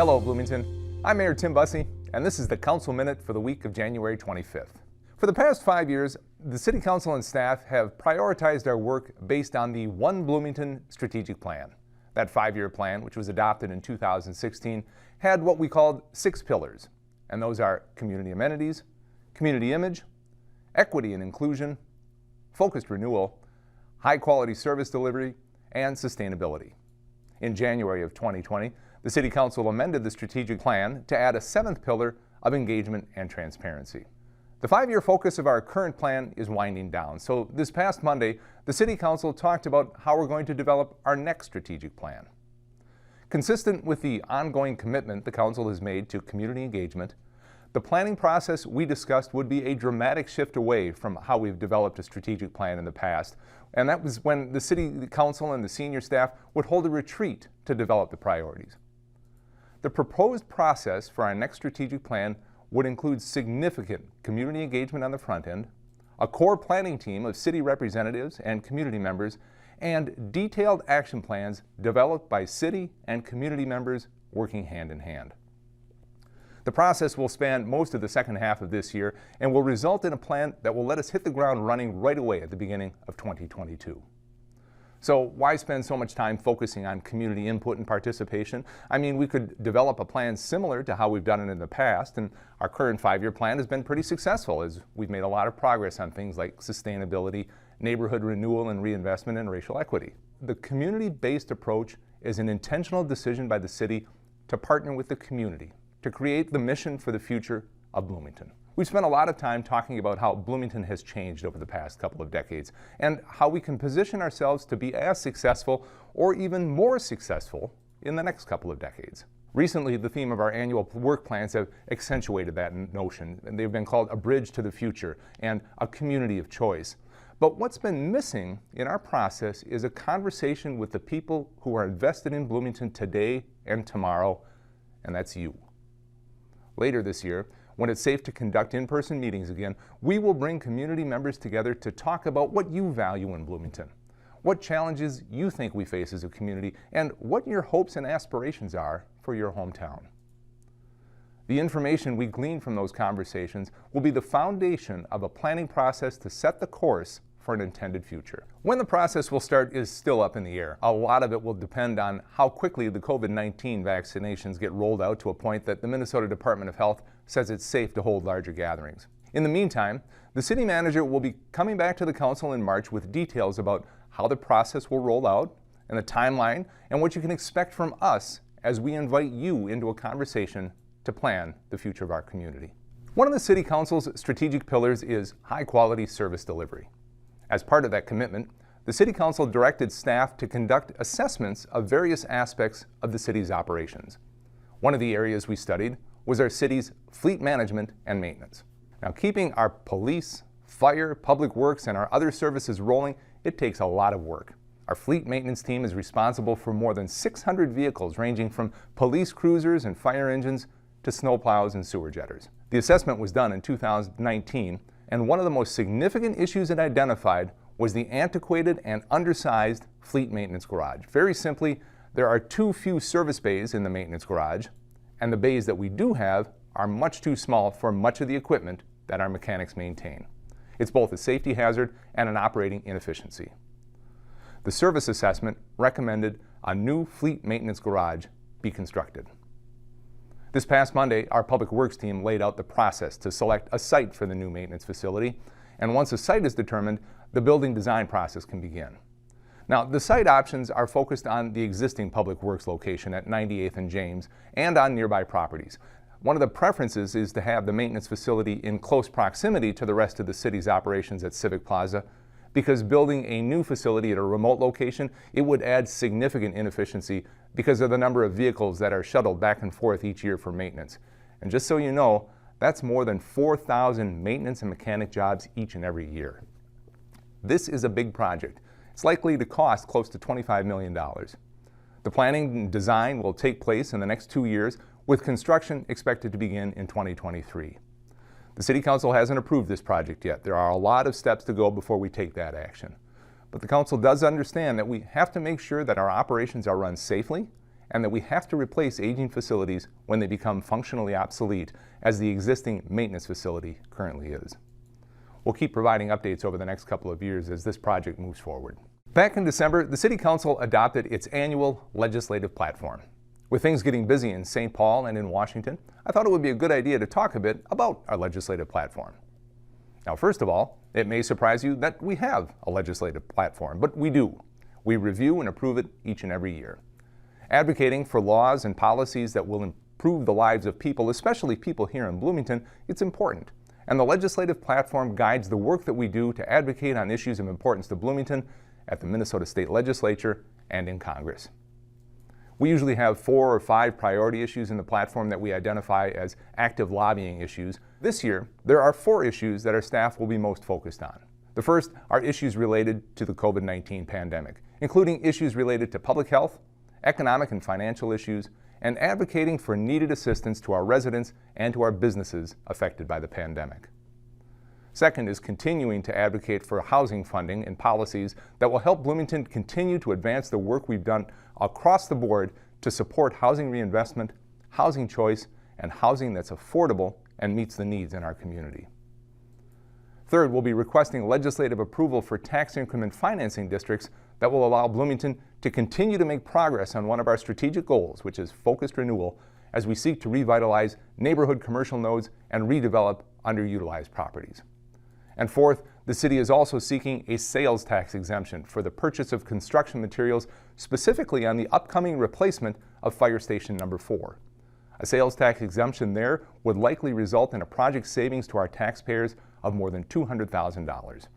Hello, Bloomington. I'm Mayor Tim Busse, and this is the Council Minute for the week of January 25th. For the past 5 years, the City Council and staff have prioritized our work based on the One Bloomington strategic plan. That 5-year plan, which was adopted in 2016, had what we called 6 pillars, and those are community amenities, community image, equity and inclusion, focused renewal, high-quality service delivery, and sustainability. In January of 2020, the City Council amended the strategic plan to add a 7th pillar of engagement and transparency. The 5-year focus of our current plan is winding down, so this past Monday, the City Council talked about how we're going to develop our next strategic plan. Consistent with the ongoing commitment the Council has made to community engagement, the planning process we discussed would be a dramatic shift away from how we've developed a strategic plan in the past, and that was when the City Council and the senior staff would hold a retreat to develop the priorities. The proposed process for our next strategic plan would include significant community engagement on the front end, a core planning team of city representatives and community members, and detailed action plans developed by city and community members working hand in hand. The process will span most of the second half of this year and will result in a plan that will let us hit the ground running right away at the beginning of 2022. So why spend so much time focusing on community input and participation? I mean, we could develop a plan similar to how we've done it in the past, and our current 5-year plan has been pretty successful as we've made a lot of progress on things like sustainability, neighborhood renewal and reinvestment, and racial equity. The community-based approach is an intentional decision by the city to partner with the community to create the mission for the future of Bloomington. We've spent a lot of time talking about how Bloomington has changed over the past couple of decades and how we can position ourselves to be as successful or even more successful in the next couple of decades. Recently, the theme of our annual work plans have accentuated that notion, and they've been called a bridge to the future and a community of choice. But what's been missing in our process is a conversation with the people who are invested in Bloomington today and tomorrow, and that's you. Later this year, when it's safe to conduct in-person meetings again, we will bring community members together to talk about what you value in Bloomington, what challenges you think we face as a community, and what your hopes and aspirations are for your hometown. The information we glean from those conversations will be the foundation of a planning process to set the course for an intended future. When the process will start is still up in the air. A lot of it will depend on how quickly the COVID-19 vaccinations get rolled out to a point that the Minnesota Department of Health says it's safe to hold larger gatherings. In the meantime, the city manager will be coming back to the council in March with details about how the process will roll out and the timeline and what you can expect from us as we invite you into a conversation to plan the future of our community. One of the City Council's strategic pillars is high-quality service delivery. As part of that commitment, the City Council directed staff to conduct assessments of various aspects of the city's operations. One of the areas we studied was our city's fleet management and maintenance. Now, keeping our police, fire, public works, and our other services rolling, it takes a lot of work. Our fleet maintenance team is responsible for more than 600 vehicles ranging from police cruisers and fire engines to snowplows and sewer jetters. The assessment was done in 2019, and one of the most significant issues it identified was the antiquated and undersized fleet maintenance garage. Very simply, there are too few service bays in the maintenance garage, and the bays that we do have are much too small for much of the equipment that our mechanics maintain. It's both a safety hazard and an operating inefficiency. The service assessment recommended a new fleet maintenance garage be constructed. This past Monday, our Public Works team laid out the process to select a site for the new maintenance facility, and once a site is determined, the building design process can begin. Now, the site options are focused on the existing Public Works location at 98th and James and on nearby properties. One of the preferences is to have the maintenance facility in close proximity to the rest of the city's operations at Civic Plaza, because building a new facility at a remote location, it would add significant inefficiency because of the number of vehicles that are shuttled back and forth each year for maintenance. And just so you know, that's more than 4,000 maintenance and mechanic jobs each and every year. This is a big project. It's likely to cost close to $25 million. The planning and design will take place in the next 2 years, with construction expected to begin in 2023. The City Council hasn't approved this project yet. There are a lot of steps to go before we take that action. But the Council does understand that we have to make sure that our operations are run safely and that we have to replace aging facilities when they become functionally obsolete, as the existing maintenance facility currently is. We'll keep providing updates over the next couple of years as this project moves forward. Back in December, the City Council adopted its annual legislative platform. With things getting busy in St. Paul and in Washington, I thought it would be a good idea to talk a bit about our legislative platform. Now, first of all, it may surprise you that we have a legislative platform, but we do. We review and approve it each and every year. Advocating for laws and policies that will improve the lives of people, especially people here in Bloomington, it's important. And the legislative platform guides the work that we do to advocate on issues of importance to Bloomington at the Minnesota State Legislature and in Congress. We usually have 4 or 5 priority issues in the platform that we identify as active lobbying issues. This year, there are 4 issues that our staff will be most focused on. The first are issues related to the COVID-19 pandemic, including issues related to public health, economic and financial issues, and advocating for needed assistance to our residents and to our businesses affected by the pandemic. Second is continuing to advocate for housing funding and policies that will help Bloomington continue to advance the work we've done across the board to support housing reinvestment, housing choice, and housing that's affordable and meets the needs in our community. Third, we'll be requesting legislative approval for tax increment financing districts that will allow Bloomington to continue to make progress on one of our strategic goals, which is focused renewal, as we seek to revitalize neighborhood commercial nodes and redevelop underutilized properties. And fourth, the city is also seeking a sales tax exemption for the purchase of construction materials, specifically on the upcoming replacement of Fire Station Number 4. A sales tax exemption there would likely result in a project savings to our taxpayers of more than $200,000.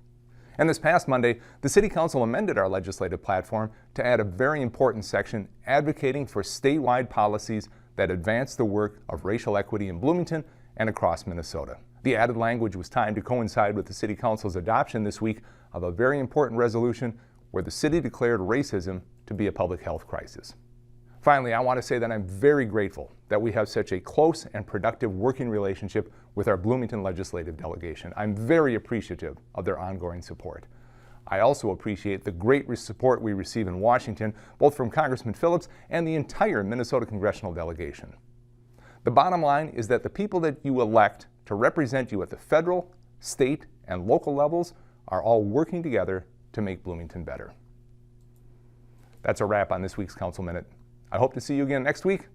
And this past Monday, the City Council amended our legislative platform to add a very important section advocating for statewide policies that advance the work of racial equity in Bloomington and across Minnesota. The added language was timed to coincide with the City Council's adoption this week of a very important resolution where the city declared racism to be a public health crisis. Finally, I want to say that I'm very grateful that we have such a close and productive working relationship with our Bloomington legislative delegation. I'm very appreciative of their ongoing support. I also appreciate the great support we receive in Washington, both from Congressman Phillips and the entire Minnesota congressional delegation. The bottom line is that the people that you elect to represent you at the federal, state, and local levels are all working together to make Bloomington better. That's a wrap on this week's Council Minute. I hope to see you again next week.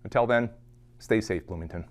Until then, stay safe, Bloomington.